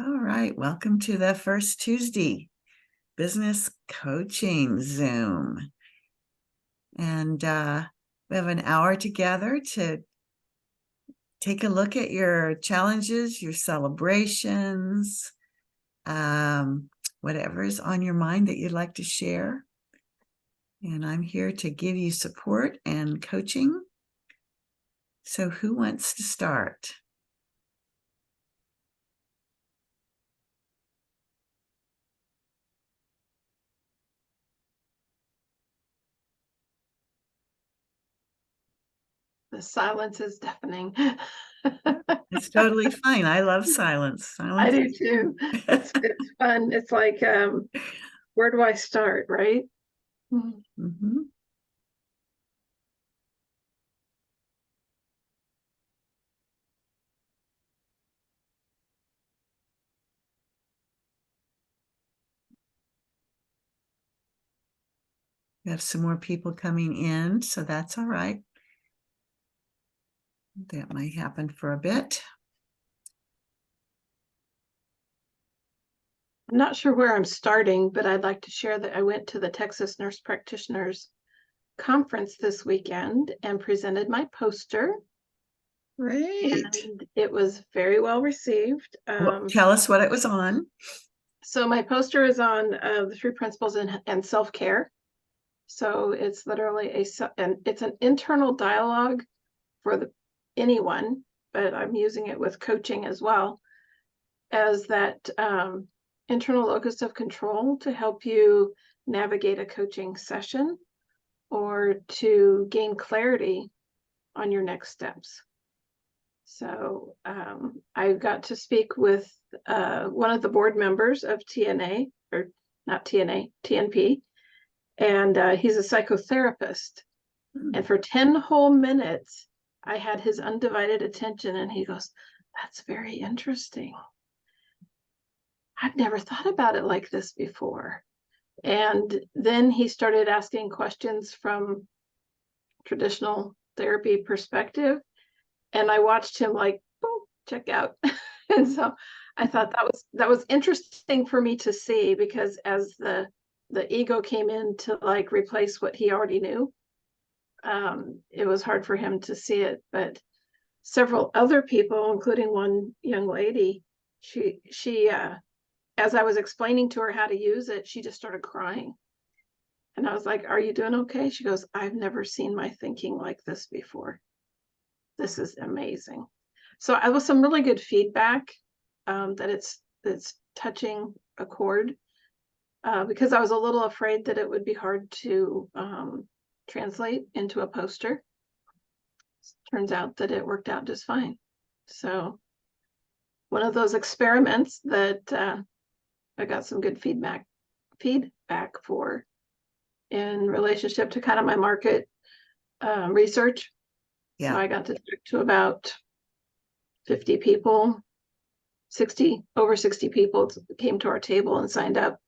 All right, welcome to the first Tuesday business coaching Zoom. And we have an hour together to take a look at your challenges, your celebrations, whatever is on your mind that you'd like to share. And I'm here to give you support and coaching. So who wants to start? The silence is deafening. It's totally fine. I love silence. I do too. It's fun. It's like, where do I start, right? Mm-hmm. We have some more people coming in, so that's all right. That might happen for a bit. I'm not sure where I'm starting, but I'd like to share that I went to the Texas Nurse Practitioners Conference this weekend and presented my poster. Great. And it was very well received. Tell us what it was on. So my poster is on the 3 principles and self-care. So it's literally it's an internal dialogue for anyone, but I'm using it with coaching as well, as that internal locus of control to help you navigate a coaching session or to gain clarity on your next steps. So I got to speak with one of the board members of TNA, or not TNA, TNP, and he's a psychotherapist. And for 10 whole minutes, I had his undivided attention, and he goes, "That's very interesting. I've never thought about it like this before." And then he started asking questions from traditional therapy perspective, and I watched him like, boom, check out. And so I thought that was interesting for me to see, because as the ego came in to like replace what he already knew, it was hard for him to see it. But several other people, including one young lady, she as I was explaining to her how to use it, she just started crying. And I was like, "Are you doing okay?" She goes, "I've never seen my thinking like this before. This is amazing." So I was some really good feedback, that it's touching a chord, because I was a little afraid that it would be hard to translate into a poster. Turns out that it worked out just fine. So one of those experiments that I got some good feedback for in relationship to kind of my market research. Yeah. So I got to talk to about 50 people, over 60 people came to our table and signed up.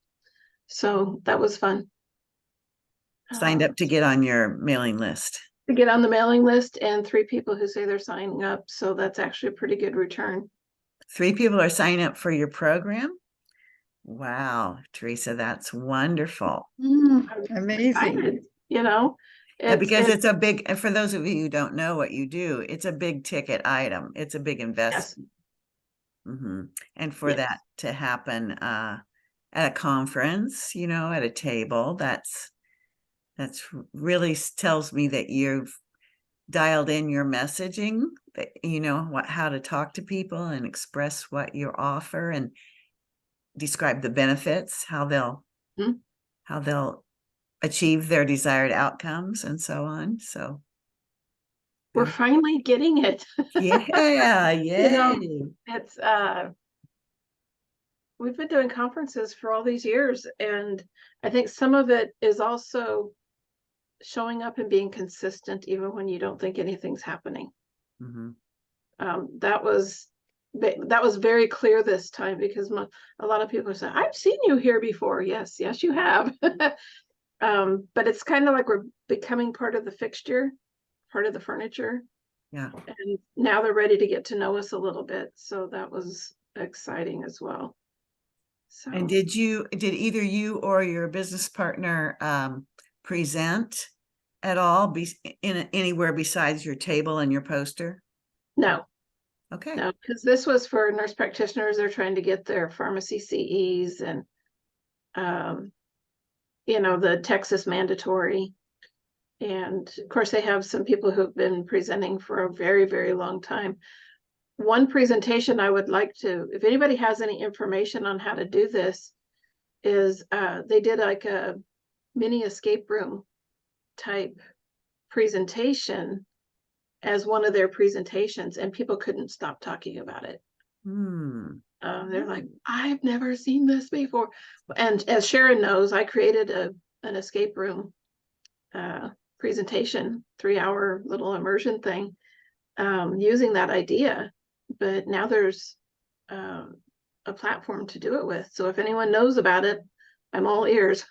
So that was fun. Signed up to get on your mailing list. To get on the mailing list, and 3 people who say they're signing up. So that's actually a pretty good return. 3 people are signing up for your program? Wow, Teresa, that's wonderful. Amazing. Excited, you know, because it's a big, for those of you who don't know what you do, it's a big ticket item. It's a big investment. Yes. Mm-hmm. And for that to happen at a conference, at a table, that's really tells me that you've dialed in your messaging, that how to talk to people and express what you offer and describe the benefits, how they'll achieve their desired outcomes and so on. So we're finally getting it. Yeah. It's we've been doing conferences for all these years, and I think some of it is also showing up and being consistent even when you don't think anything's happening. That was very clear this time, because a lot of people say, "I've seen you here before." Yes, you have. But it's kind of like we're becoming part of the fixture, part of the furniture. Yeah. And now they're ready to get to know us a little bit. So that was exciting as well. So, And did either you or your business partner present at all anywhere besides your table and your poster? no, Okay. no, because this was for nurse practitioners. They're trying to get their pharmacy CEs and, the Texas mandatory. And of course, they have some people who've been presenting for a very, very long time. One presentation I would like to, if anybody has any information on how to do this, is they did like a mini escape room type presentation as one of their presentations, and people couldn't stop talking about it. They're like, I've never seen this before. And as Sharon knows, I created an escape room presentation, 3-hour little immersion thing, using that idea. But now there's a platform to do it with. So if anyone knows about it, I'm all ears.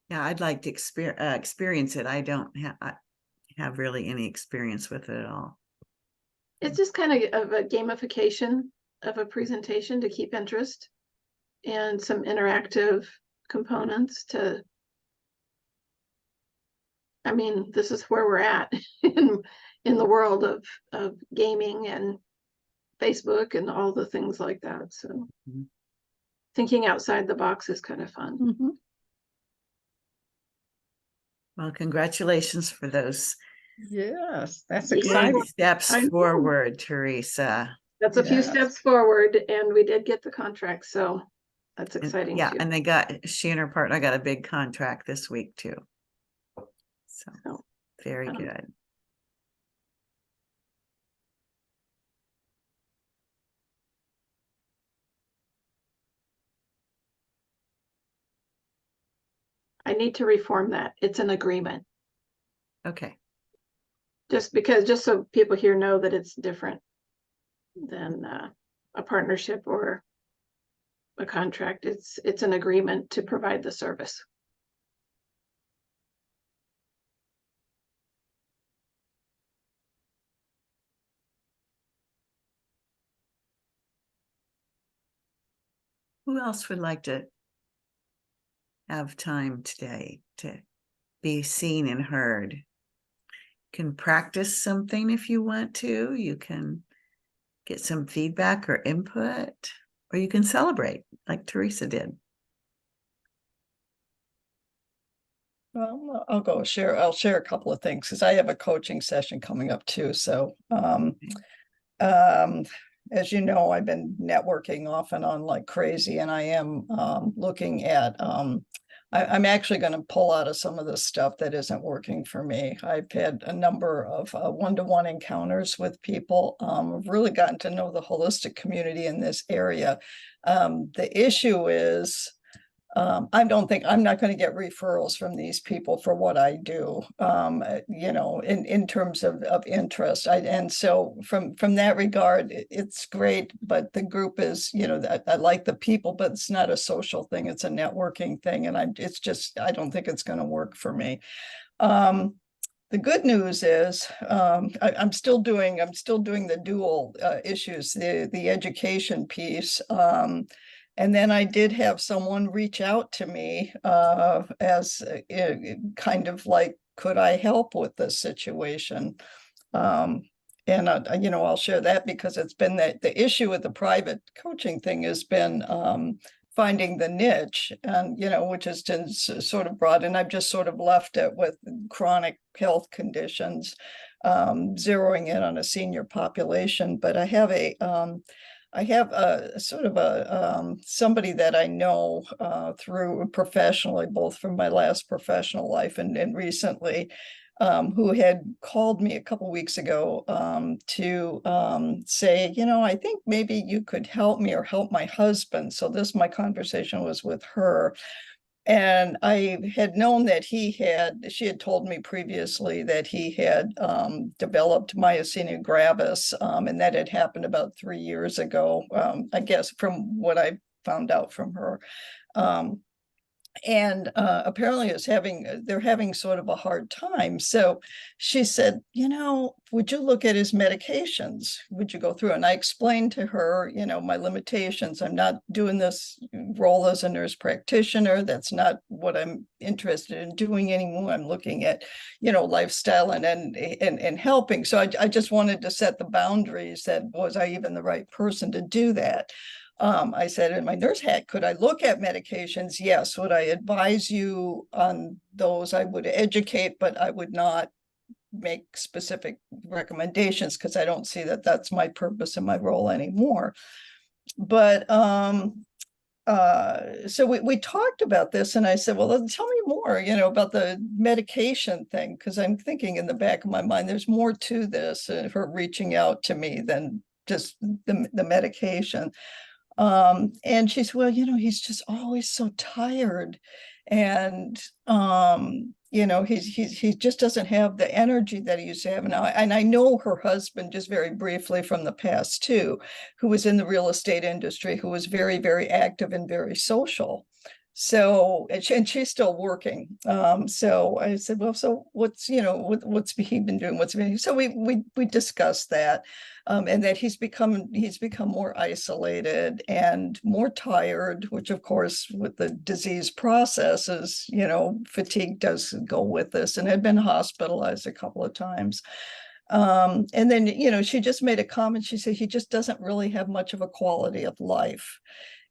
Yeah, I'd like to experience it. I don't have really any experience with it at all. It's just kind of a gamification of a presentation to keep interest, and some interactive components to, I mean, this is where we're at in the world of gaming and Facebook and all the things like that. So thinking outside the box is kind of fun. Well, congratulations for those. Yes, that's Yeah. exciting. Steps forward, Teresa. That's a few steps forward, and we did get the contract, so that's exciting Yeah, too. and she and her partner got a big contract this week too. So very good. I need to reform that. It's an agreement. Okay. Just so people here know that it's different than a partnership or a contract. It's an agreement to provide the service. Who else would like to have time today to be seen and heard? You can practice something if you want to. You can get some feedback or input, or you can celebrate like Teresa did. Well, I'll share a couple of things because I have a coaching session coming up too. So as you know, I've been networking off and on like crazy, and I am looking at I'm actually going to pull out of some of the stuff that isn't working for me. I've had a number of one-to-one encounters with people. I've really gotten to know the holistic community in this area. The issue is I don't think I'm not going to get referrals from these people for what I do, in terms of interest. And so from that regard, it's great, but the group is, I like the people, but it's not a social thing. It's a networking thing. And I don't think it's going to work for me. The good news is I'm still doing the dual issues, the education piece. And then I did have someone reach out to me as kind of like, could I help with this situation? And I'll share that because it's been the issue with the private coaching thing has been finding the niche, and which has been sort of broad, and I've just sort of left it with chronic health conditions, zeroing in on a senior population. But I have a sort of a somebody that I know through professionally, both from my last professional life and recently, who had called me a couple weeks ago to say, I think maybe you could help me or help my husband. So my conversation was with her. And I had known that she had told me previously that he had developed myasthenia gravis, and that had happened about 3 years ago, I guess, from what I found out from her. and apparently they're having sort of a hard time. So she said, would you look at his medications? Would you go through? And I explained to her, my limitations. I'm not doing this role as a nurse practitioner. That's not what I'm interested in doing anymore. I'm looking at, lifestyle and helping. So I just wanted to set the boundaries that was I even the right person to do that? I said in my nurse hat, could I look at medications? Yes. Would I advise you on those? I would educate, but I would not make specific recommendations because I don't see that that's my purpose and my role anymore. But so we talked about this, and I said, well, tell me more, about the medication thing, because I'm thinking in the back of my mind, there's more to this, her reaching out to me than just the medication. And she said, well, he's just always so tired. And he just doesn't have the energy that he used to have now. And I know her husband, just very briefly from the past too, who was in the real estate industry, who was very, very active and very social. So, and she's still working. So I said, well, so what's he been doing? So we discussed that, and that he's become more isolated and more tired, which of course with the disease processes, fatigue does go with this, and had been hospitalized a couple of times. And then, she just made a comment. She said, he just doesn't really have much of a quality of life.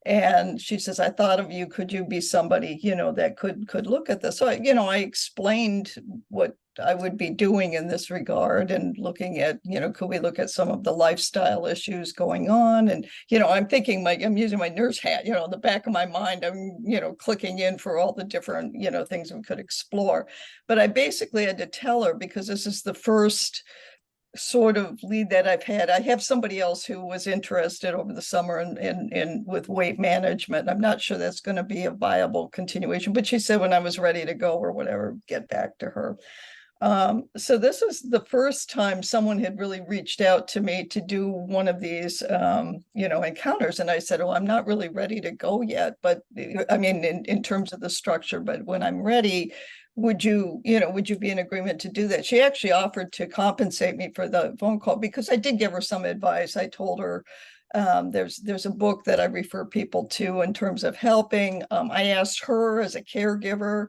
And she says, I thought of you, could you be somebody, that could look at this? So, I explained what I would be doing in this regard and looking at, could we look at some of the lifestyle issues going on? And, I'm thinking I'm using my nurse hat, in the back of my mind, I'm, clicking in for all the different, things we could explore. But I basically had to tell her, because this is the first sort of lead that I've had. I have somebody else who was interested over the summer in with weight management. I'm not sure that's going to be a viable continuation, but she said when I was ready to go or whatever, get back to her. So this is the first time someone had really reached out to me to do one of these, encounters. And I said, I'm not really ready to go yet, but I mean, in terms of the structure, but when I'm ready, would you be in agreement to do that? She actually offered to compensate me for the phone call, because I did give her some advice. I told her, there's a book that I refer people to in terms of helping. I asked her as a caregiver,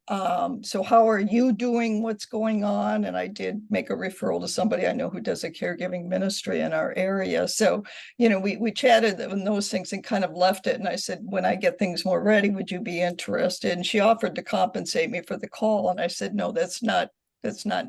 so how are you doing? What's going on? And I did make a referral to somebody I know who does a caregiving ministry in our area. So, we chatted on those things and kind of left it. And I said, when I get things more ready, would you be interested? And she offered to compensate me for the call. And I said, no, that's not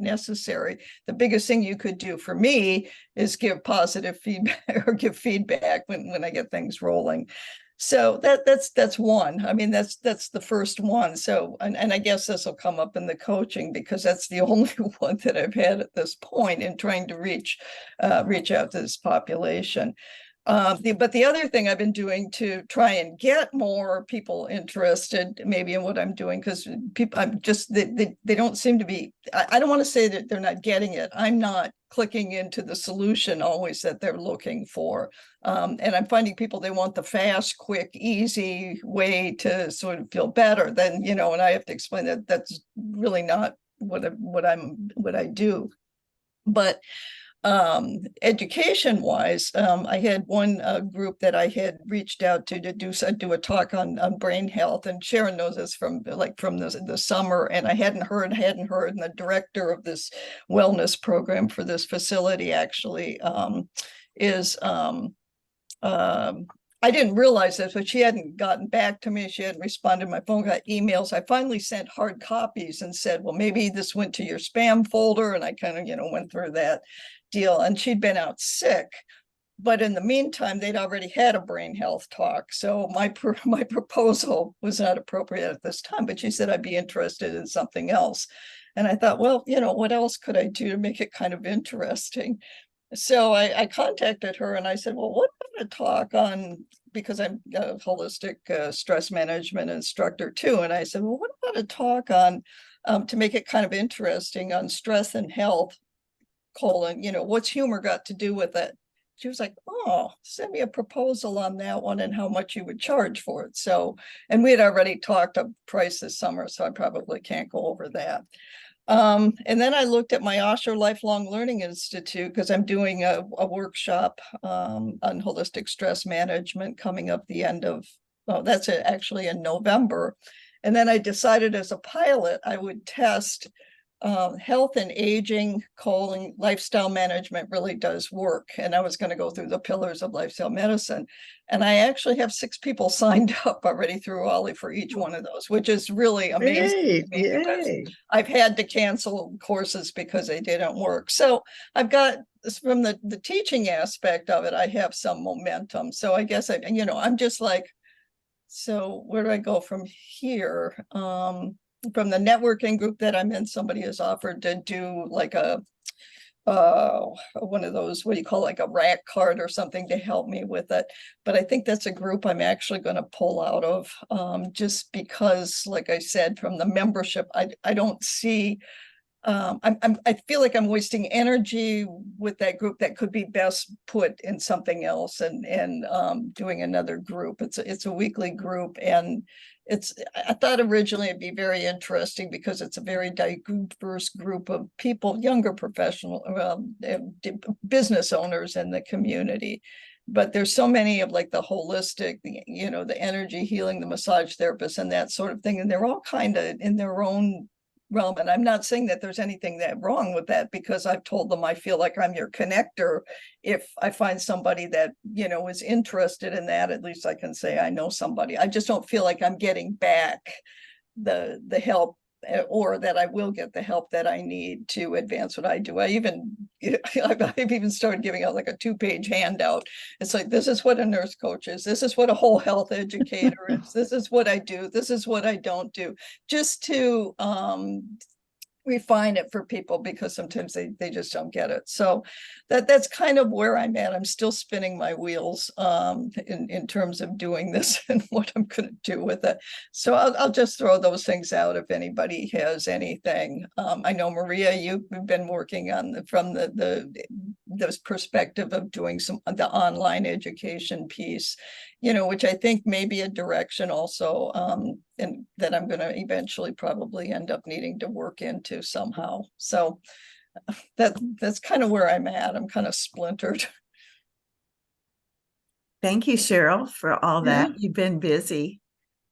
necessary. The biggest thing you could do for me is give positive feedback or give feedback when I get things rolling. So that's one. I mean, that's the first one. So, and I guess this will come up in the coaching, because that's the only one that I've had at this point in trying to reach out to this population. But the other thing I've been doing to try and get more people interested maybe in what I'm doing, because people, I'm just, they don't seem to be, I don't want to say that they're not getting it. I'm not clicking into the solution always that they're looking for. And I'm finding people, they want the fast, quick, easy way to sort of feel better. Then, and I have to explain that that's really not what I do. But education wise, I had one group that I had reached out to do a talk on brain health, and Sharon knows this from the summer, and I hadn't heard, and the director of this wellness program for this facility actually is I didn't realize this, but she hadn't gotten back to me. She hadn't responded to my phone, got emails. I finally sent hard copies and said, well, maybe this went to your spam folder. And I kind of, went through that deal. And she'd been out sick. But in the meantime, they'd already had a brain health talk. So my proposal was not appropriate at this time, but she said I'd be interested in something else. And I thought, well, what else could I do to make it kind of interesting? So I contacted her and I said, well, what about a talk on, because I'm a holistic stress management instructor too. And I said, well, what about a talk on, to make it kind of interesting, on stress and health, what's humor got to do with it? she was like, oh, send me a proposal on that one and how much you would charge for it. So, and we had already talked a price this summer, so I probably can't go over that. And then I looked at my Osher Lifelong Learning Institute because I'm doing a workshop on holistic stress management coming up the end of, oh, that's actually in November. And then I decided as a pilot, I would test health and aging, lifestyle management really does work. And I was going to go through the pillars of lifestyle medicine. And I actually have 6 people signed up already through Ollie for each one of those, which is really amazing. Great, yay. I've had to cancel courses because they didn't work. So I've got this from the teaching aspect of it, I have some momentum. So I guess I'm just like, so where do I go from here? From the networking group that I'm in, somebody has offered to do like a one of those, what do you call, like a rack card or something to help me with it. But I think that's a group I'm actually going to pull out of, just because, like I said, from the membership, I don't see, I feel like I'm wasting energy with that group that could be best put in something else, and doing another group. It's a weekly group, and I thought originally it'd be very interesting because it's a very diverse group of people, younger professional, business owners in the community. But there's so many of like the holistic, the energy healing, the massage therapists and that sort of thing. And they're all kind of in their own realm. And I'm not saying that there's anything that wrong with that, because I've told them I feel like I'm your connector. If I find somebody that, is interested in that, at least I can say I know somebody. I just don't feel like I'm getting back the help, or that I will get the help that I need to advance what I do. I've even started giving out like a 2-page handout. It's like, this is what a nurse coach is. This is what a whole health educator is. This is what I do. This is what I don't do. Just to refine it for people, because sometimes they just don't get it. So that's kind of where I'm at. I'm still spinning my wheels in terms of doing this and what I'm going to do with it. So I'll just throw those things out if anybody has anything. I know, Maria, you've been working on from this perspective of doing the online education piece, which I think may be a direction also, and that I'm going to eventually probably end up needing to work into somehow. So that's kind of where I'm at. I'm kind of splintered. Thank you, Cheryl, for all that. Yeah. You've been busy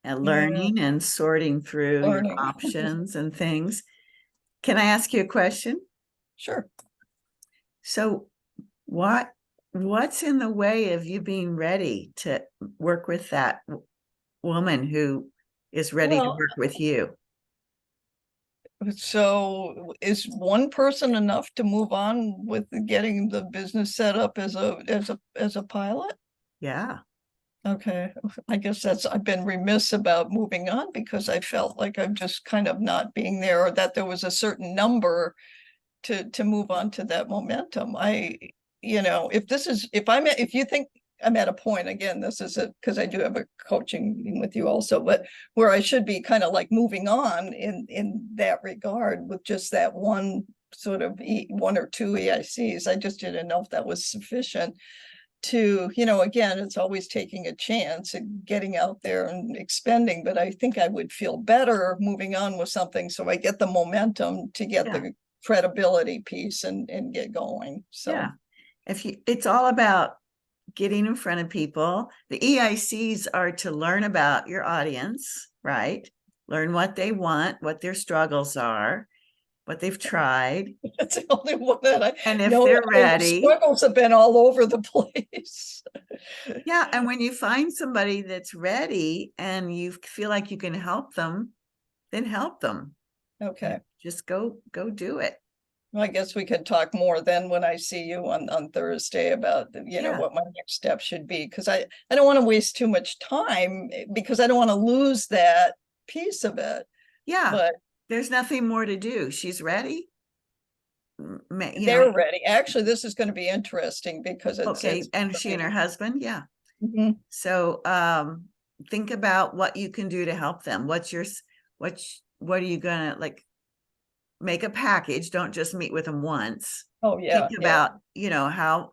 and learning and sorting through your options and things. Can I ask you a question? Sure. So what's in the way of you being ready to work with that woman who is ready to work with you? So is one person enough to move on with getting the business set up as a pilot? Yeah. Okay. I guess I've been remiss about moving on because I felt like I'm just kind of not being there, or that there was a certain number to move on to that momentum. If you think I'm at a point, again, this is it, because I do have a coaching meeting with you also, but where I should be kind of like moving on in that regard with just that one sort of 1 or 2 EICs. I just didn't know if that was sufficient to, again, it's always taking a chance and getting out there and expending, but I think I would feel better moving on with something so I get the momentum to get the credibility piece and get going. So yeah, it's all about getting in front of people. The EICs are to learn about your audience, right? Learn what they want, what their struggles are, what they've tried. That's the only one that and if they're ready. Struggles have been all over the place. Yeah, and when you find somebody that's ready and you feel like you can help them, then help them. Okay. Just go do it. Well, I guess we could talk more then when I see you on Thursday about, what my next step should be. Because I don't want to waste too much time, because I don't want to lose that piece of it. Yeah, but there's nothing more to do. She's ready. They're ready. Actually, this is going to be interesting because it's and she and her husband. Yeah. Mm-hmm. So think about what you can do to help them. What are you gonna like? Make a package. Don't just meet with them once. Oh yeah. Think about, how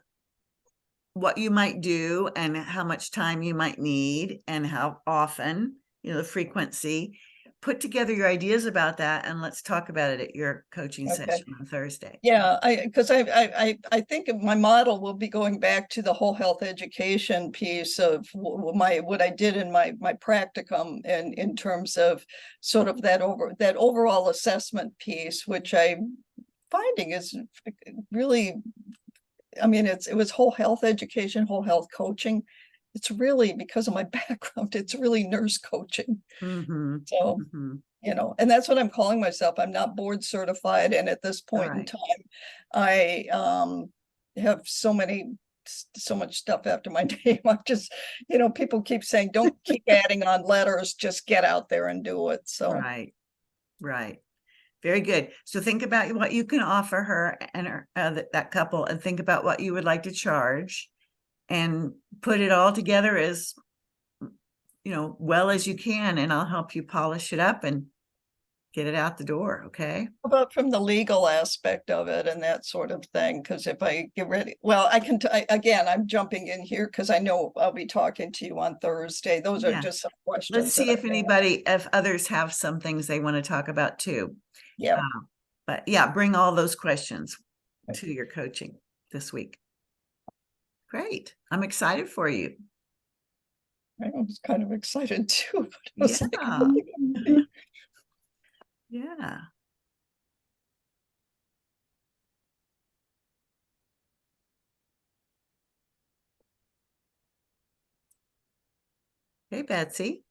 what you might do and how much time you might need and how often, the frequency. Put together your ideas about that and let's talk about it at your coaching Okay. session on Thursday. Yeah, because I think my model will be going back to the whole health education piece of what I did in my practicum, and in terms of sort of that overall assessment piece, which I'm finding is really, I mean, it was whole health education, whole health coaching. It's really, because of my background, it's really nurse coaching. Mhm, So, mhm. and that's what I'm calling myself. I'm not board certified. And at this point in Alright. time, I have so much stuff after my name. I'm just, people keep saying, don't keep adding on letters, just get out there and do it. So, Right, right. Very good. So think about what you can offer her and her, that couple, and think about what you would like to charge, and put it all together as well as you can, and I'll help you polish it up and get it out the door. Okay. how about from the legal aspect of it and that sort of thing? Because if I get ready, well, I can, again, I'm jumping in here because I know I'll be talking to you on Thursday. Those are Yeah. just some questions. Let's see if others have some things they want to talk about too. Yeah. But yeah, bring all those questions to your coaching this week. Great. I'm excited for you. I was kind of excited too. But I was like, Yeah. Yeah. Hey, Betsy.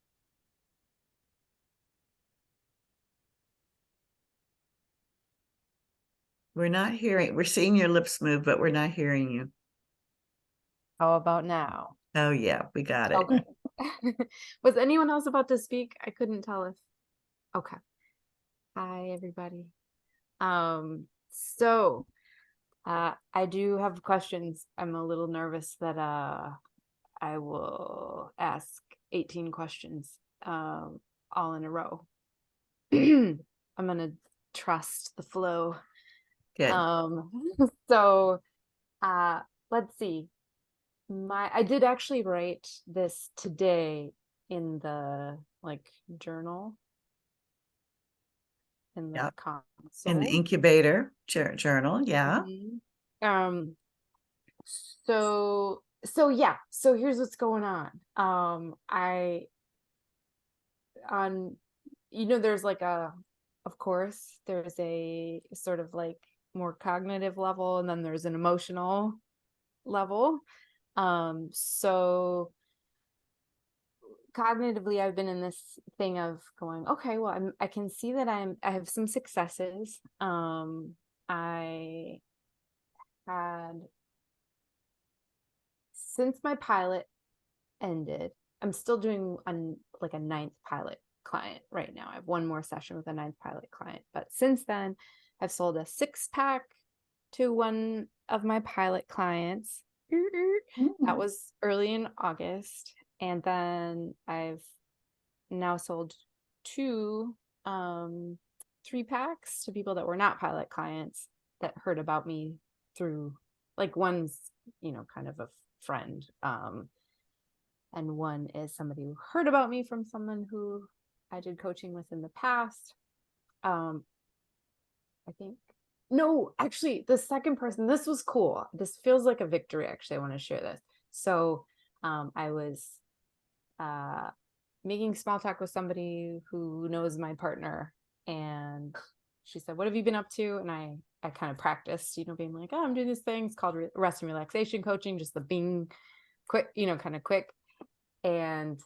We're seeing your lips move, but we're not hearing you. How about now? Oh yeah, we got it. Okay. Was anyone else about to speak? I couldn't tell if. Okay. Hi, everybody. So I do have questions. I'm a little nervous that I will ask 18 questions all in a row. I'm gonna trust the flow. Good. So let's see. I did actually write this today in the journal in the Yep. console. In the incubator journal. Yeah. Mhm. So yeah, so here's what's going on. There's of course there's a sort of more cognitive level, and then there's an emotional level. So cognitively, I've been in this thing of going, okay, well, I can see that I have some successes. I had, since my pilot ended, I'm still doing a 9th pilot client right now. I have one more session with a 9th pilot client, but since then I've sold a 6-pack to one of my pilot clients. That was early in August. And then I've now sold 2 3-packs to people that were not pilot clients that heard about me through, one's kind of a friend, and one is somebody who heard about me from someone who I did coaching with in the past. I think, no, actually the second person, this was cool. This feels like a victory. Actually, I want to share this. So I was making small talk with somebody who knows my partner, and she said, what have you been up to? And I kind of practiced, being like, oh, I'm doing this thing. It's called rest and relaxation coaching, just the being quick, kind of quick. And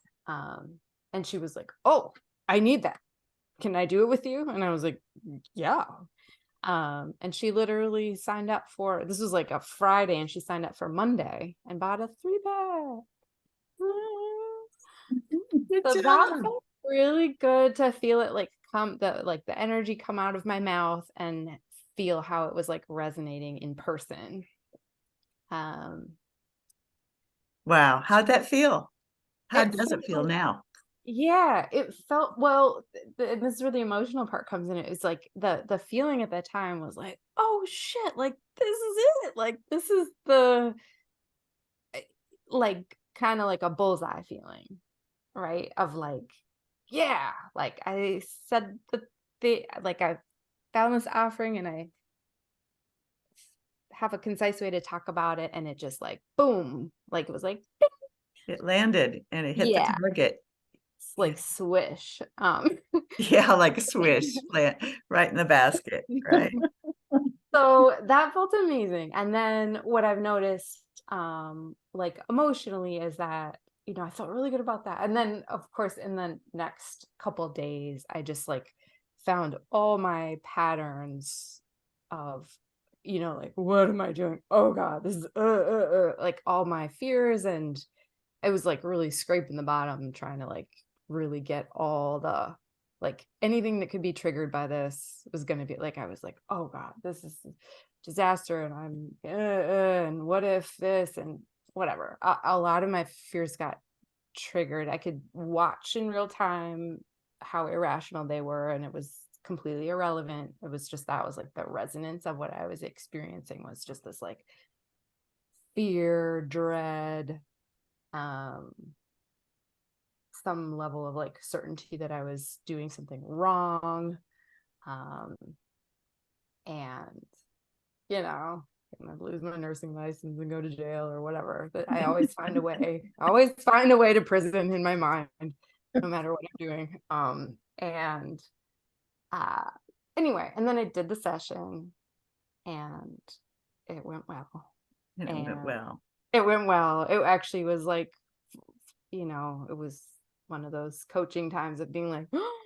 she was like, oh, I need that. Can I do it with you? And I was like, yeah. And she literally signed up for, this was a Friday, and she signed up for Monday and bought a 3-pack. So that felt really good to feel it come the energy come out of my mouth and feel how it was resonating in person. Wow. How'd that feel? How does it feel now? Yeah, it felt, well, and this is where the emotional part comes in. It was the feeling at that time was oh shit, this is it. This is like kind of like a bullseye feeling, right? Of like, yeah, like I said that I found this offering and I have a concise way to talk about it, and it just like boom, like it was like It landed and it hit the yeah, target. like swish. Yeah, like a swish, right in the basket, right? So that felt amazing. And then what I've noticed, like emotionally, is that, I felt really good about that. And then, of course, in the next couple of days, I just like found all my patterns of, like, what am I doing? Oh God, this is like all my fears. And I was like really scraping the bottom, trying to like really get all the like anything that could be triggered by this was going to be like, I was like, oh God, this is disaster. And I'm, and what if this and whatever. A lot of my fears got triggered. I could watch in real time how irrational they were, and it was completely irrelevant. It was just, that was like the resonance of what I was experiencing was just this like fear, dread, some level of like certainty that I was doing something wrong. And, I'm gonna lose my nursing license and go to jail or whatever. But I always find a way. I always find a way to prison in my mind, no matter what I'm doing. And anyway, and then I did the session, and it went well. And it went well. It went well. It actually was like, it was one of those coaching times of being like, oh,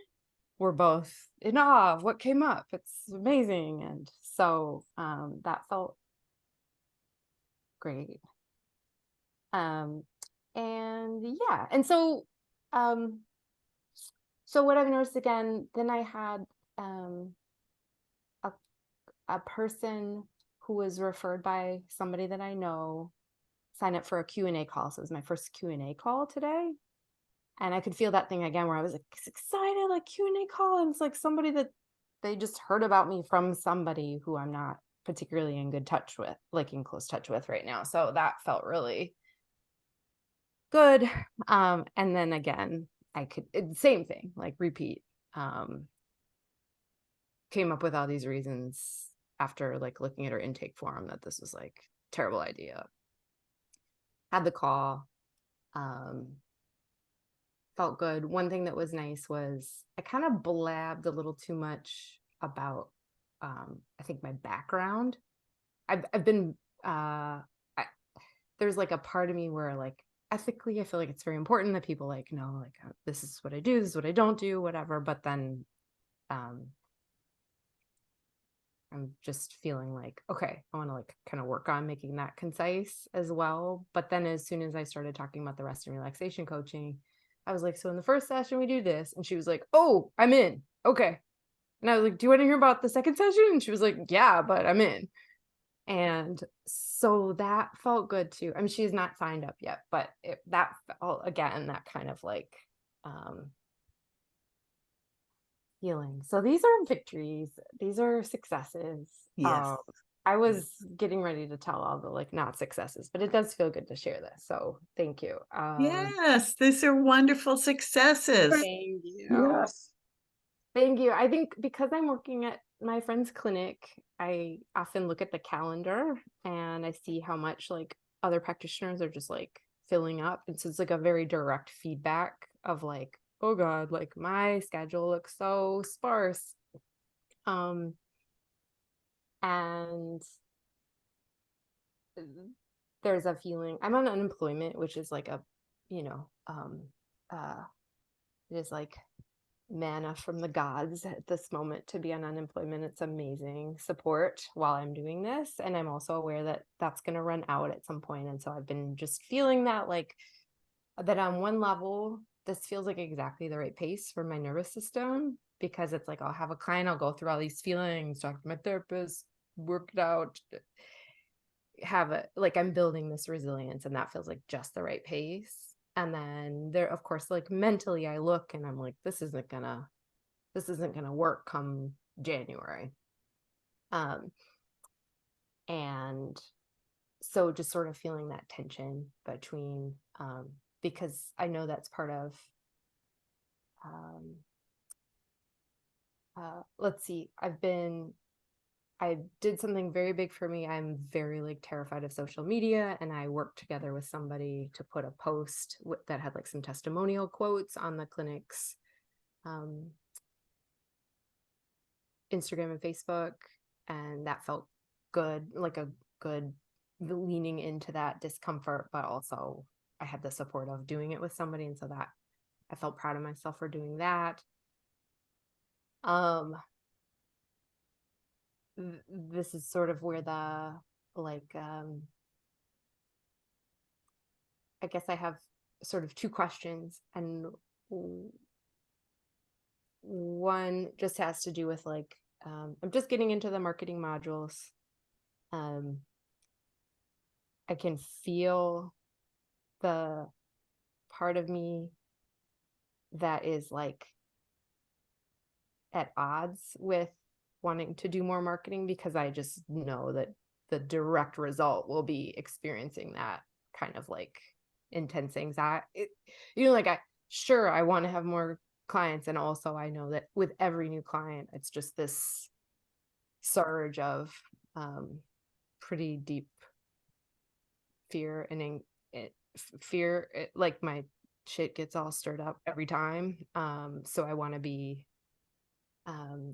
we're both in awe of what came up. It's amazing. And so that felt great. And yeah, and so what I've noticed again, then I had a person who was referred by somebody that I know sign up for a Q&A call. So it was my first Q&A call today. And I could feel that thing again where I was like excited, like Q&A call. And it's like somebody that they just heard about me from somebody who I'm not particularly in good touch with, like in close touch with right now. So that felt really good. And then again, same thing, like repeat. Came up with all these reasons after like looking at her intake form that this was like terrible idea. Had the call. Felt good. One thing that was nice was I kind of blabbed a little too much about I think my background. I've been there's like a part of me where like ethically I feel like it's very important that people like know like this is what I do, this is what I don't do, whatever. But then I'm just feeling like, okay, I want to like kind of work on making that concise as well. But then as soon as I started talking about the rest and relaxation coaching, I was like, so in the first session we do this. And she was like, oh, I'm in. Okay. And I was like, do you want to hear about the second session? And she was like, yeah, but I'm in. And so that felt good too. I mean, she's not signed up yet, but that felt, again, that kind of like healing. So these are victories. These are successes. Yes. I was getting ready to tell all the like not successes, but it does feel good to share this. So thank you. Yes, these are wonderful successes. Thank you. Yes. Thank you. I think because I'm working at my friend's clinic, I often look at the calendar and I see how much like other practitioners are just like filling up. And so it's like a very direct feedback of like, oh God, like my schedule looks so sparse. And there's a feeling I'm on unemployment, which is like a, it is like manna from the gods at this moment to be on unemployment. It's amazing support while I'm doing this. And I'm also aware that that's going to run out at some point. And so I've been just feeling that like that on one level, this feels like exactly the right pace for my nervous system, because it's like, I'll have a client, I'll go through all these feelings, talk to my therapist, work it out, have it like I'm building this resilience, and that feels like just the right pace. And then there, of course, like mentally I look and I'm like, this isn't gonna work come January. And so just sort of feeling that tension between, because I know that's part of, let's see, I did something very big for me. I'm very like terrified of social media, and I worked together with somebody to put a post that had like some testimonial quotes on the clinic's Instagram and Facebook, and that felt good, like a good leaning into that discomfort, but also I had the support of doing it with somebody, and so that I felt proud of myself for doing that. This is sort of where the like I guess I have sort of two questions, and one just has to do with like I'm just getting into the marketing modules. I can feel the part of me that is like at odds with wanting to do more marketing, because I just know that the direct result will be experiencing that kind of like intense anxiety. Like I want to have more clients, and also I know that with every new client, it's just this surge of pretty deep fear and fear. Like my shit gets all stirred up every time. So I want to be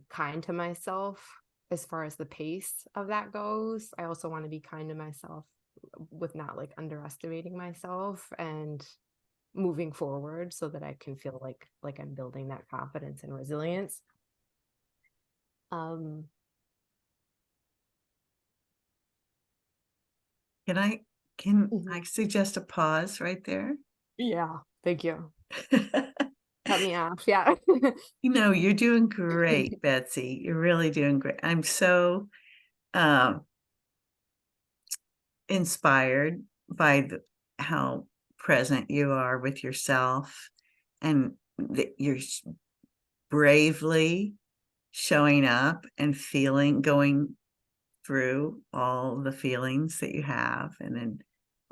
kind to myself as far as the pace of that goes. I also want to be kind to myself with not like underestimating myself and moving forward, so that I can feel like I'm building that confidence and resilience. Can I suggest a pause right there? Yeah, thank you. Cut me off. Yeah. You're doing great, Betsy. You're really doing great. I'm so inspired by how present you are with yourself, and that you're bravely showing up and going through all the feelings that you have, and then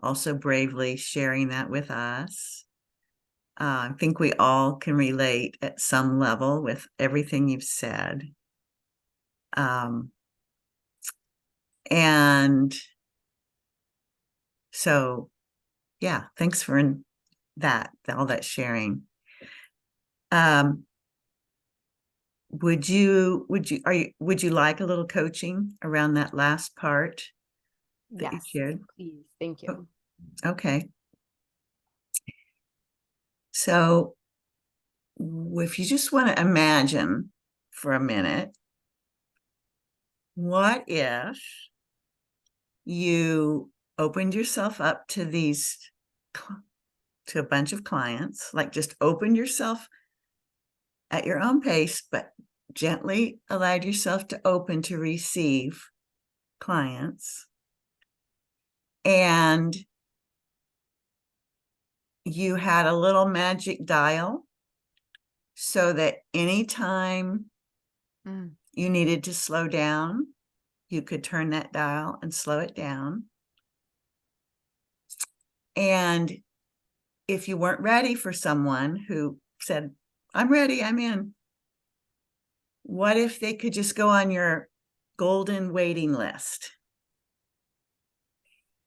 also bravely sharing that with us. I think we all can relate at some level with everything you've said. And so, yeah, thanks for all that sharing. Would you like a little coaching around that last part that you shared? Please. Thank you. Okay. So if you just want to imagine for a minute, what if you opened yourself up to a bunch of clients, like just opened yourself at your own pace, but gently allowed yourself to open to receive clients, and you had a little magic dial so that anytime you needed to slow down, you could turn that dial and slow it down. And if you weren't ready for someone who said, I'm ready, I'm in, what if they could just go on your golden waiting list?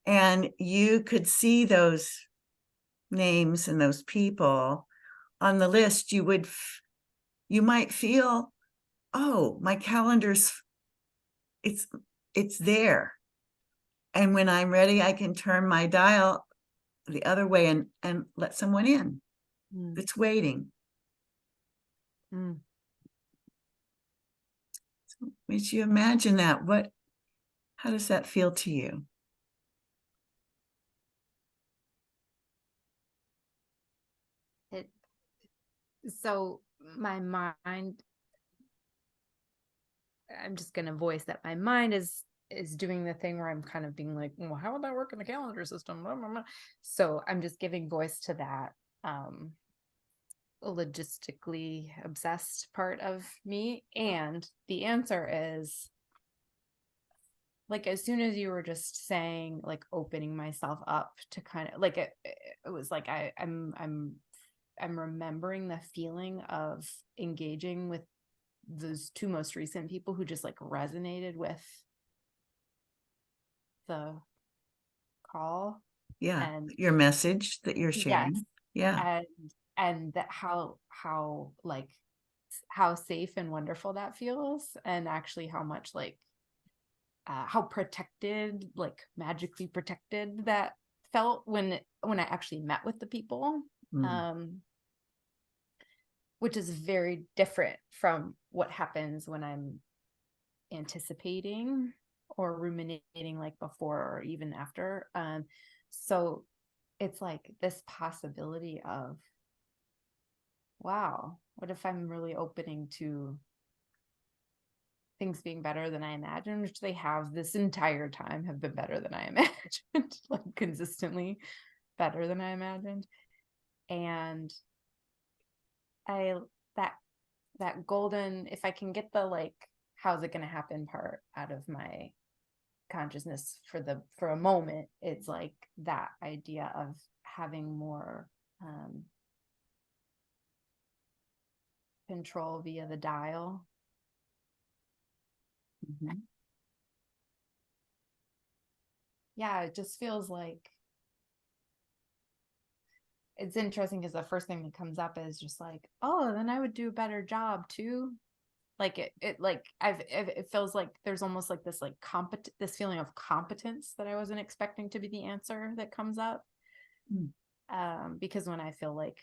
And you could see those names and those people on the list. You might feel, oh, my calendar's, it's there. And when I'm ready, I can turn my dial the other way and let someone in that's waiting. So, would you imagine that? How does that feel to you? So my mind, I'm just going to voice that my mind is doing the thing where I'm kind of being like, well, how would that work in the calendar system? So I'm just giving voice to that logistically obsessed part of me. And the answer is like as soon as you were just saying like opening myself up to kind of like it was like I'm remembering the feeling of engaging with those two most recent people who just like resonated with the call. Yeah. And Your message that you're yes, sharing. Yeah. and that how like how safe and wonderful that feels, and actually how much like how protected, like magically protected that felt when I actually met with the people. Mm. Which is very different from what happens when I'm anticipating or ruminating like before or even after. So it's like this possibility of, wow, what if I'm really opening to things being better than I imagined, which they have this entire time have been better than I imagined, like consistently better than I imagined. And that golden, if I can get the like, how's it going to happen part out of my consciousness for a moment, it's like that idea of having more control via the dial. Mm-hmm. Yeah, it just feels like it's interesting because the first thing that comes up is just like, oh, then I would do a better job too. Like it like it feels like there's almost like this like this feeling of competence that I wasn't expecting to be the answer that comes up. Because when I feel like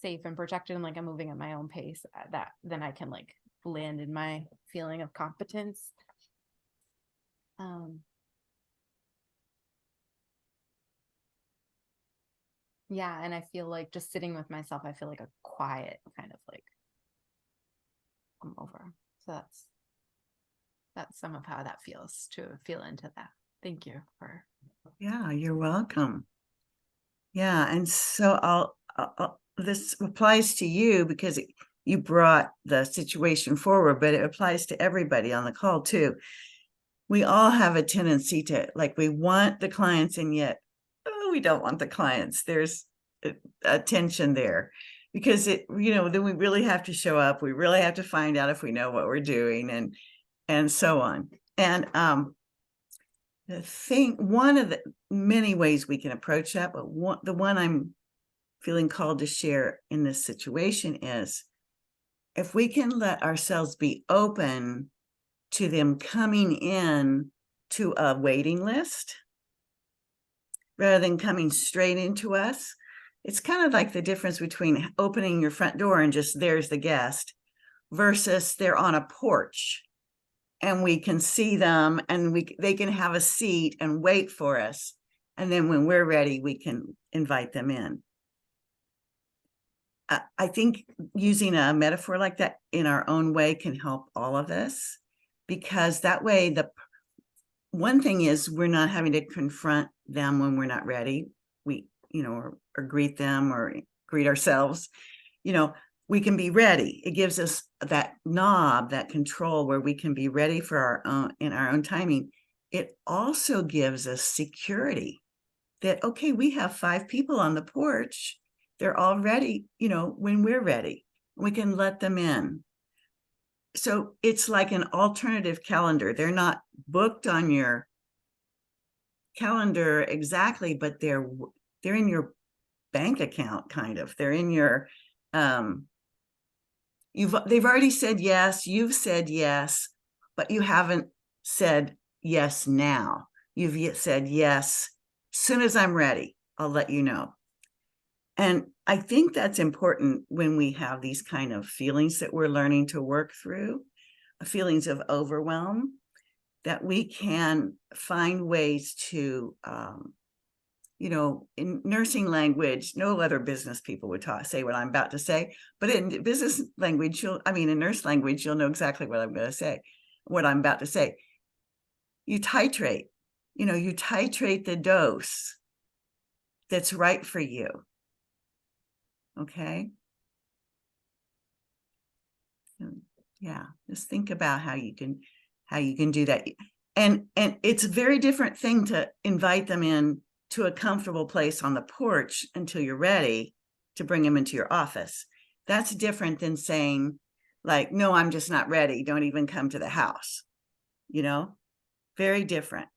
safe and protected and like I'm moving at my own pace, that then I can like land in my feeling of competence. Yeah, and I feel like just sitting with myself, I feel like a quiet kind of like come over. So that's some of how that feels, to feel into that. Thank you for. Yeah, you're welcome. Yeah, and so I'll this applies to you because you brought the situation forward, but it applies to everybody on the call too. We all have a tendency to like, we want the clients and yet we don't want the clients. There's a tension there because then we really have to show up. We really have to find out if we know what we're doing and so on. And one of the many ways we can approach that, but the one I'm feeling called to share in this situation is if we can let ourselves be open to them coming in to a waiting list rather than coming straight into us. It's kind of like the difference between opening your front door and just there's the guest versus they're on a porch and we can see them and they can have a seat and wait for us. And then when we're ready, we can invite them in. I think using a metaphor like that in our own way can help all of us, because that way the one thing is we're not having to confront them when we're not ready. We, or greet them or greet ourselves, we can be ready. It gives us that knob, that control where we can be ready for our own, in our own timing. It also gives us security that, okay, we have 5 people on the porch. They're all ready, when we're ready, we can let them in. So it's like an alternative calendar. They're not booked on your calendar exactly, but they're in your bank account, kind of. They're in your they've already said yes, you've said yes, but you haven't said yes now. You've said yes, as soon as I'm ready, I'll let you know. And I think that's important when we have these kind of feelings that we're learning to work through, feelings of overwhelm, that we can find ways to, in nursing language, no other business people would say what I'm about to say, but in business language, in nurse language, you'll know exactly what I'm going to say, what I'm about to say. You titrate, you titrate the dose that's right for you. Okay. Yeah. Just think about how you can do that. And it's a very different thing to invite them in to a comfortable place on the porch until you're ready to bring them into your office. That's different than saying, like, no, I'm just not ready. Don't even come to the house. You know, very different.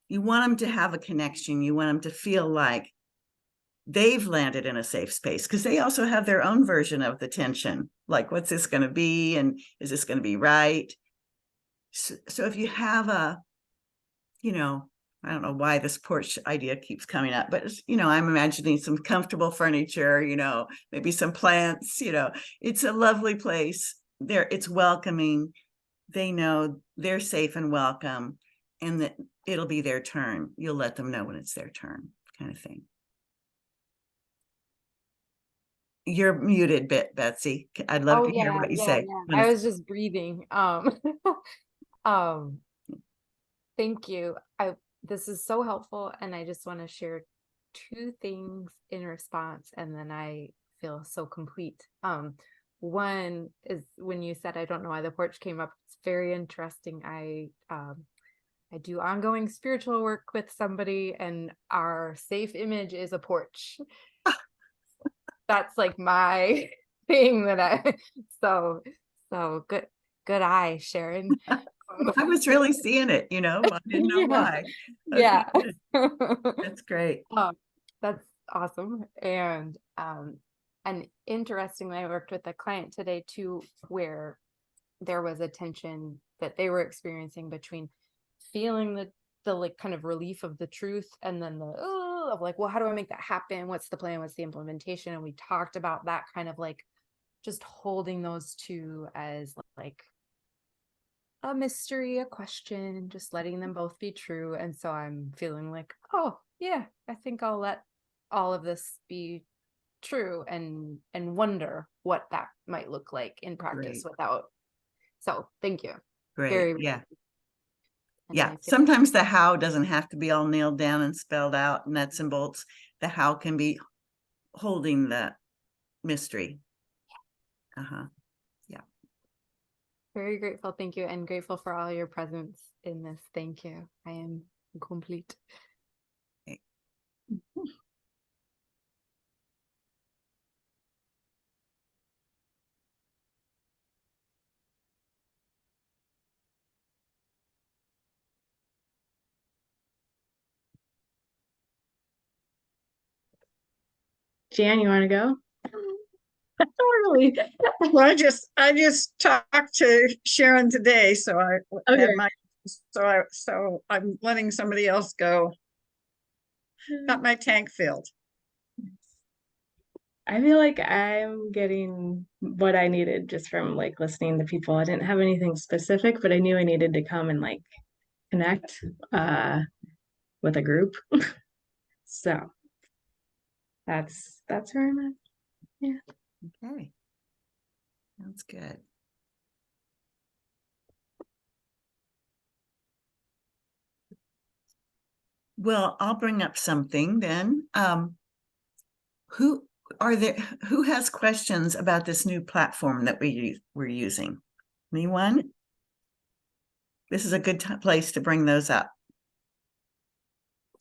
You want them to have a connection. You want them to feel like they've landed in a safe space, because they also have their own version of the tension. Like, what's this going to be? And is this going to be right? So if you have a, you know, I don't know why this porch idea keeps coming up, but, you know, I'm imagining some comfortable furniture, you know, maybe some plants, you know, it's a lovely place there. It's welcoming. They know they're safe and welcome, and that it'll be their turn. You'll let them know when it's their turn, kind of thing. You're muted, Betsy. I'd love Oh to hear yeah, what you yeah, say. yeah. I was just breathing. Um, thank you. This is so helpful, and I just want to share two things in response, and then I feel so complete. One is when you said, I don't know why the porch came up. It's very interesting. I do ongoing spiritual work with somebody, and our safe image is a porch. That's like my thing that so good eye, Sharon. I was really seeing it, you know, I didn't know why. Yeah. That's great. That's awesome. And interestingly, I worked with a client today too, where there was a tension that they were experiencing between feeling the like kind of relief of the truth, and then the of like, well, how do I make that happen? What's the plan? What's the implementation? And we talked about that kind of like just holding those two as like a mystery, a question, just letting them both be true. And so I'm feeling like, oh yeah, I think I'll let all of this be true, and wonder what that might look like in practice without. So thank you. Great. Yeah. And Yeah. Sometimes the how doesn't have to be all nailed down and spelled out, nuts and bolts. The how can be holding the mystery. Yeah. Very grateful. Thank you. And grateful for all your presence in this. Thank you. I am complete. Okay. Jan, you want to go? Totally. Well, I just talked to Sharon today, so I had my, so I'm letting somebody else go. Got my tank filled. I feel like I'm getting what I needed just from like listening to people. I didn't have anything specific, but I knew I needed to come and like connect with a group. So that's where I'm at. Yeah. Okay. Sounds good. Well, I'll bring up something then. Who has questions about this new platform that we're using? Anyone? This is a good place to bring those up,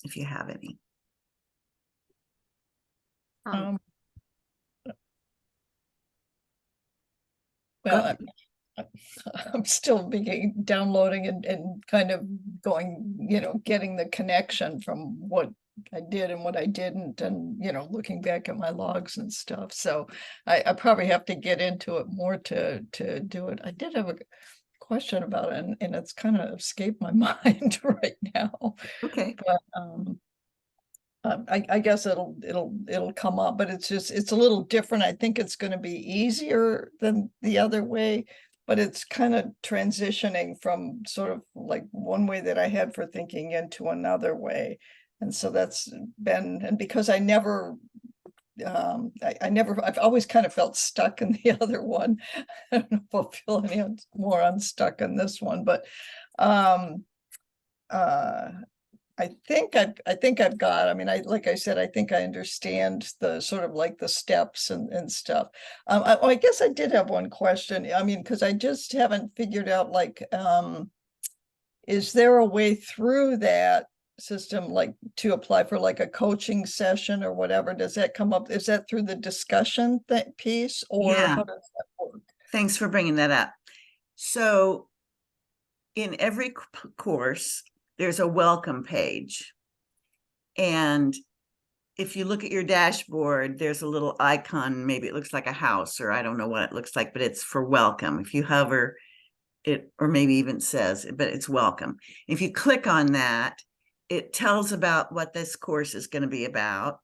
if you have any. Well, I'm still downloading and kind of going, you know, getting the connection from what I did and what I didn't, and, you know, looking back at my logs and stuff. So I probably have to get into it more to do it. I did have a question about it, and it's kind of escaped my mind right now. Okay. But I guess it'll come up, but it's a little different. I think it's going to be easier than the other way, but it's kind of transitioning from sort of like one way that I had for thinking into another way. And so that's been, and because I never, I've always kind of felt stuck in the other one. I don't know if I'll feel any more unstuck in this one, but I think I've got, I mean, like I said, I think I understand the sort of like the steps and stuff. I guess I did have one question. I mean, because I just haven't figured out like, is there a way through that system, like to apply for like a coaching session or whatever? Does that come up? Is that through the discussion piece, or Yeah. how does that work? Thanks for bringing that up. So in every course, there's a welcome page. And if you look at your dashboard, there's a little icon, maybe it looks like a house, or I don't know what it looks like, but it's for welcome. If you hover it, or maybe even says, but it's welcome. If you click on that, it tells about what this course is going to be about.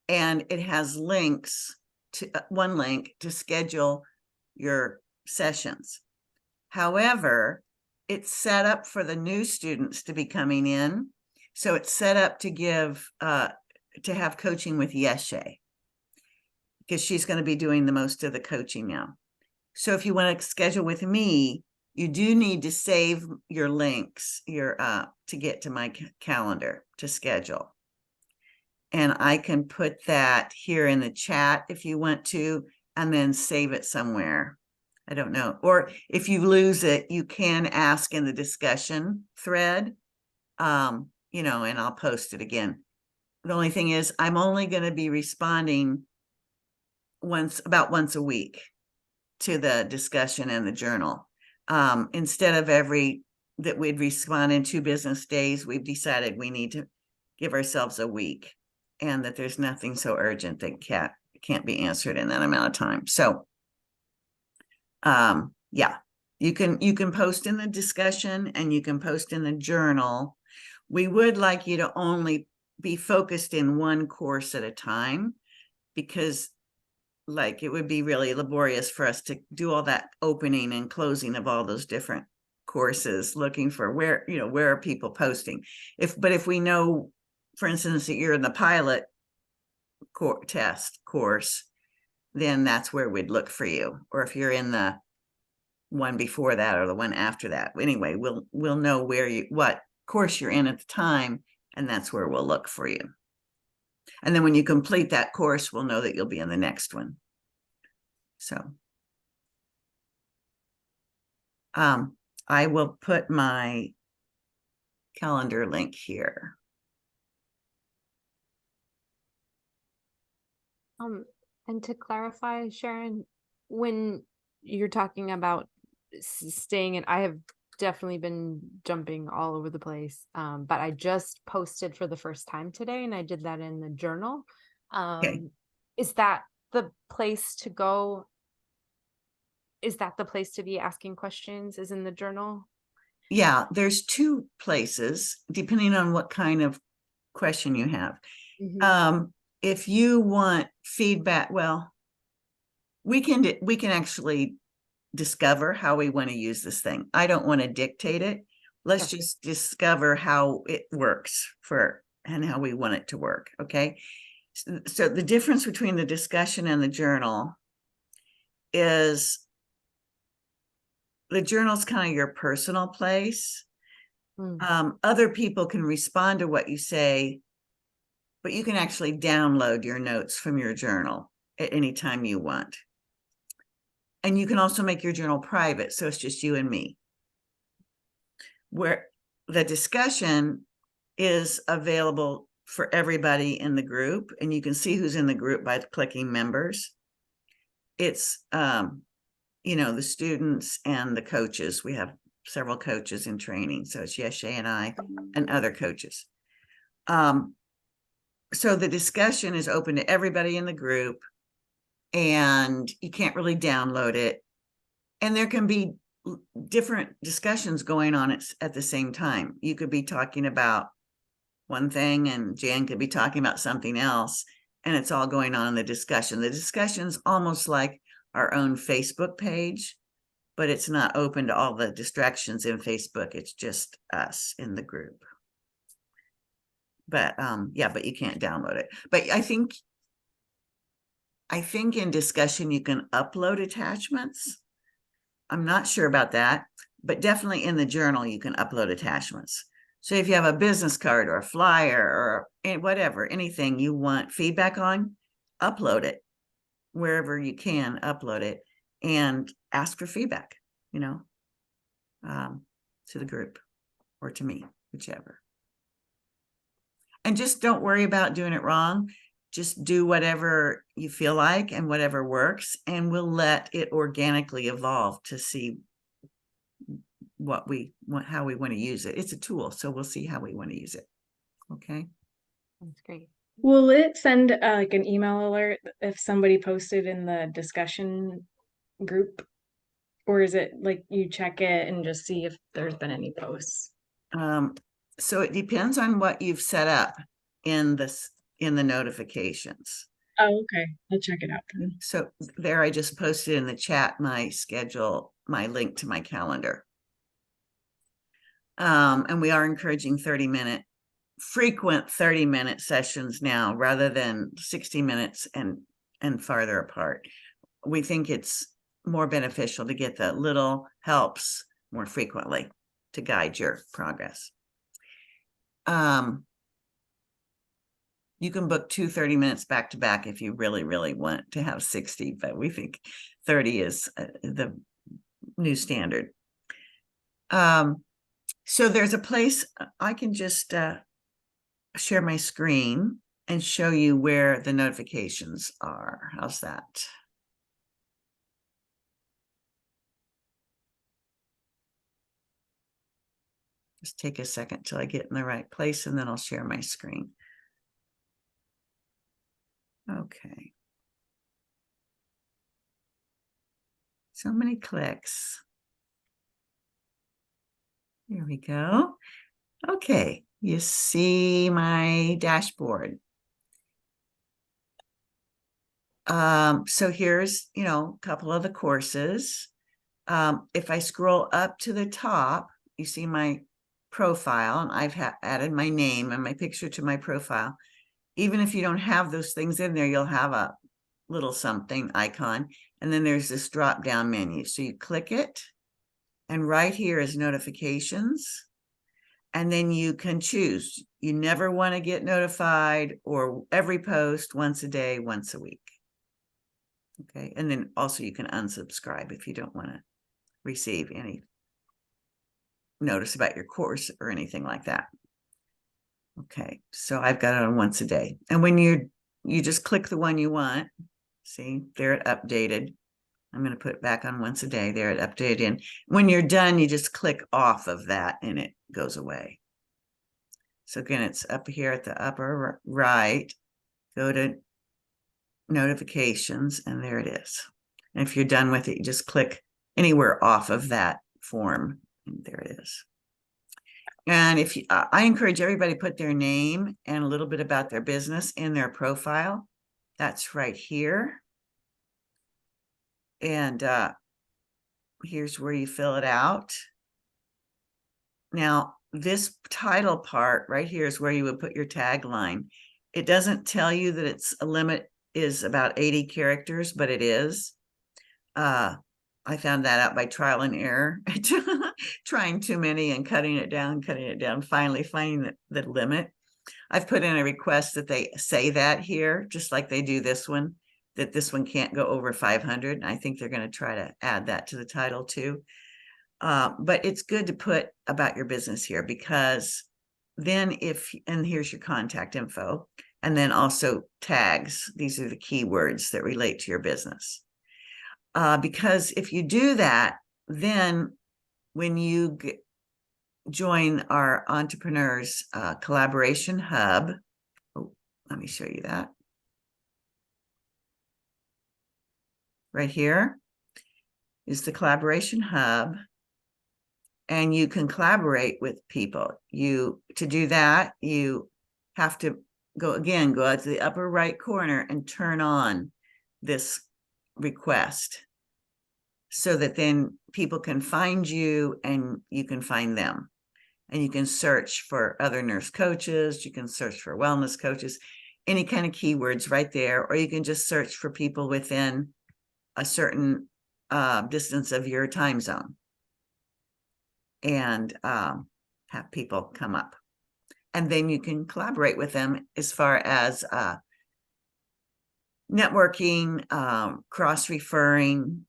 And it has links to one link to schedule your sessions. However, it's set up for the new students to be coming in. So it's set up to give, to have coaching with Yeshe, because she's going to be doing the most of the coaching now. So if you want to schedule with me, you do need to save your links, to get to my calendar to schedule. And I can put that here in the chat if you want to, and then save it somewhere. I don't know. Or if you lose it, you can ask in the discussion thread, you know, and I'll post it again. The only thing is I'm only going to be responding about once a week to the discussion and the journal. Instead of that we'd respond in 2 business days, we've decided we need to give ourselves a week, and that there's nothing so urgent that can't be answered in that amount of time. So yeah, you can post in the discussion and you can post in the journal. We would like you to only be focused in one course at a time, because like it would be really laborious for us to do all that opening and closing of all those different courses, looking for where are people posting. But if we know, for instance, that you're in the pilot test course, then that's where we'd look for you. Or if you're in the one before that or the one after that, anyway, we'll know what course you're in at the time, and that's where we'll look for you. And then when you complete that course, we'll know that you'll be in the next one. So I will put my calendar link here. And to clarify, Sharon, when you're talking about staying in, I have definitely been jumping all over the place. But I just posted for the first time today, and I did that in the journal. Okay. Is that the place to go? Is that the place to be asking questions, is in the journal? Yeah, there's 2 places depending on what kind of question you have. If you want feedback, well, we can actually discover how we want to use this thing. I don't want to dictate it. Let's just discover how it works and how we want it to work. Okay. So the difference between the discussion and the journal is the journal's kind of your personal place. Other people can respond to what you say, but you can actually download your notes from your journal at any time you want. And you can also make your journal private, so it's just you and me. Where the discussion is available for everybody in the group, and you can see who's in the group by clicking members. It's the students and the coaches. We have several coaches in training, so it's Yeshe and I and other coaches. So the discussion is open to everybody in the group, and you can't really download it. And there can be different discussions going on at the same time. You could be talking about one thing and Jan could be talking about something else, and it's all going on in the discussion. The discussion's almost like our own Facebook page, but it's not open to all the distractions in Facebook. It's just us in the group. But yeah, but you can't download it. But I think in discussion you can upload attachments. I'm not sure about that, but definitely in the journal you can upload attachments. So if you have a business card or a flyer or whatever, anything you want feedback on, upload it wherever you can, upload it and ask for feedback, to the group. or to me, whichever. And just don't worry about doing it wrong. Just do whatever you feel like and whatever works, and we'll let it organically evolve to see what we want, how we want to use it. It's a tool, so we'll see how we want to use it. Okay. That's great. Will it send like an email alert if somebody posted in the discussion group? Or is it like you check it and just see if there's been any posts? So it depends on what you've set up in the notifications. Oh, okay. I'll check it out then. So there, I just posted in the chat my schedule, my link to my calendar. And we are encouraging frequent 30-minute sessions now, rather than 60 minutes and farther apart. We think it's more beneficial to get the little helps more frequently to guide your progress. You can book 2 30 minutes back to back if you really, really want to have 60, but we think 30 is the new standard. So there's a place I can just share my screen and show you where the notifications are. How's that? Just take a second till I get in the right place, and then I'll share my screen. Okay. So many clicks. Here we go. Okay, you see my dashboard. So here's, a couple of the courses. If I scroll up to the top, you see my profile, and I've added my name and my picture to my profile. Even if you don't have those things in there, you'll have a little something icon, and then there's this drop down menu. So you click it, and right here is notifications, and then you can choose. You never want to get notified, or every post, once a day, once a week. Okay, and then also you can unsubscribe if you don't want to receive any notice about your course or anything like that. Okay, so I've got it on once a day. And when you just click the one you want, see, there it updated. I'm going to put it back on once a day. There it updated in. When you're done, you just click off of that and it goes away. So again, it's up here at the upper right. Go to notifications, and there it is. And if you're done with it, you just click anywhere off of that form, and there it is. And if you, I encourage everybody to put their name and a little bit about their business in their profile. That's right here. And here's where you fill it out. Now, this title part right here is where you would put your tagline. It doesn't tell you that it's a limit is about 80 characters, but it is. I found that out by trial and error, trying too many and cutting it down, finally finding the limit. I've put in a request that they say that here, just like they do this one, that this one can't go over 500. And I think they're going to try to add that to the title too. But it's good to put about your business here, because then and here's your contact info, and then also tags. These are the keywords that relate to your business. Because if you do that, then when you join our Entrepreneurs Collaboration Hub, let me show you that. Right here is the Collaboration Hub, and you can collaborate with people. To do that, you have to go out to the upper right corner and turn on this request, so that then people can find you and you can find them. And you can search for other nurse coaches, you can search for wellness coaches, any kind of keywords right there, or you can just search for people within a certain distance of your time zone, and have people come up. And then you can collaborate with them as far as networking, cross-referring,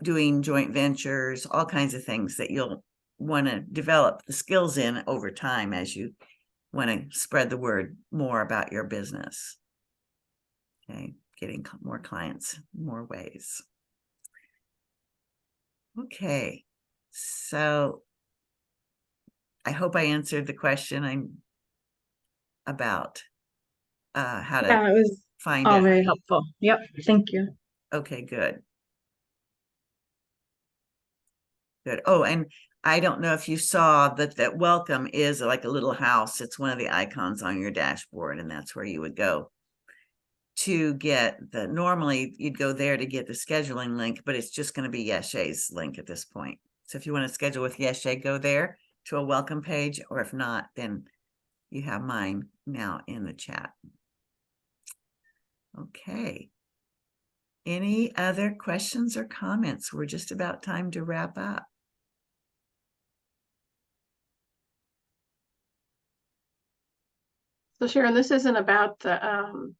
doing joint ventures, all kinds of things that you'll want to develop the skills in over time as you want to spread the word more about your business. Okay, getting more clients, more ways. Okay, so I hope I answered the question about how to Yeah, it was find all it. very helpful. Yep. Thank you. Okay, good. Good. Oh, and I don't know if you saw that welcome is like a little house. It's one of the icons on your dashboard, and that's where you would go to get normally you'd go there to get the scheduling link, but it's just going to be Yeshe's link at this point. So if you want to schedule with Yeshe, go there to a welcome page, or if not, then you have mine now in the chat. Okay. Any other questions or comments? We're just about time to wrap up. So Sharon, this isn't about the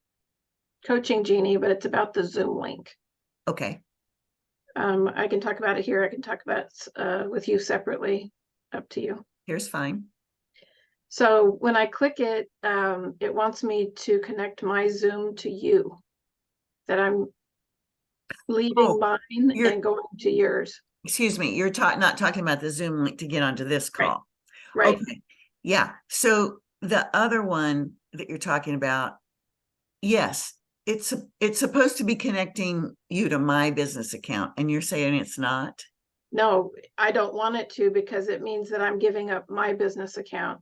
coaching genie, but it's about the Zoom link. Okay. I can talk about it here. I can talk about it with you separately. Up to you. Here's fine. So when I click it, it wants me to connect my Zoom to you. That I'm leaving mine and going to yours. Excuse me, you're not talking about the Zoom link to get onto this call. Right. Okay. Yeah. So the other one that you're talking about, yes, it's supposed to be connecting you to my business account, and you're saying it's not? No, I don't want it to, because it means that I'm giving up my business account.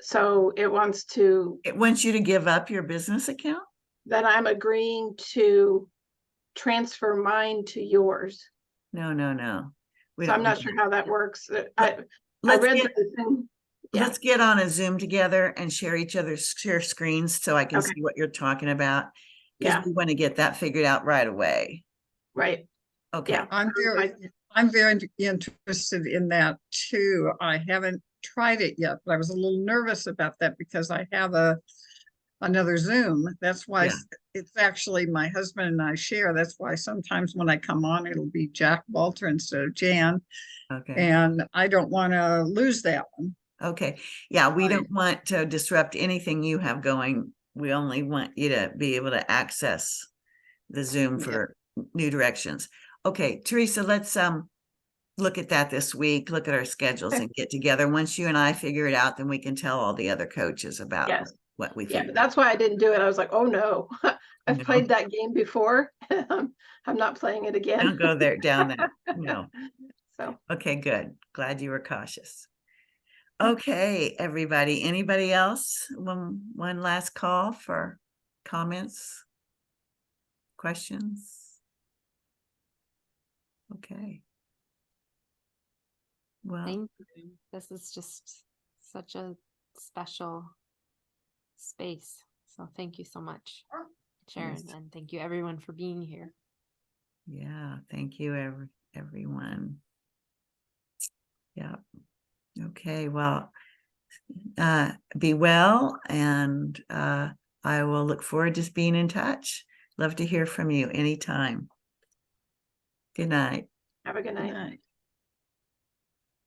So it wants you to give up your business account? That I'm agreeing to transfer mine to yours. No. So I'm not sure how that works. Let's get on a Zoom together and share screens so I can see what you're talking about. Because we want to get that figured out right away. Right. Okay. Yeah. I'm very interested in that too. I haven't tried it yet, but I was a little nervous about that because I have another Zoom. That's why it's actually my husband and I share. That's why sometimes when I come on, it'll be Jack Walter instead of Jan. Okay. And I don't want to lose that one. Okay. Yeah, we don't want to disrupt anything you have going. We only want you to be able to access the Zoom for new directions. Okay, Teresa, let's look at that this week, look at our schedules and get together. Once you and I figure it out, then we can tell all the other coaches about what we think. Yeah, that's why I didn't do it. I was like, oh no, I've played that game before. I'm not playing it again. Don't go down there. No. So okay, good. Glad you were cautious. Okay, everybody. Anybody else? One last call for comments, questions. Okay. Well, thank you. This is just such a special space. So thank you so much, Sharon, and thank you everyone for being here. Yeah, thank you everyone. Yeah. Okay, well, be well, and I will look forward to being in touch. Love to hear from you anytime. Good night. have a good night.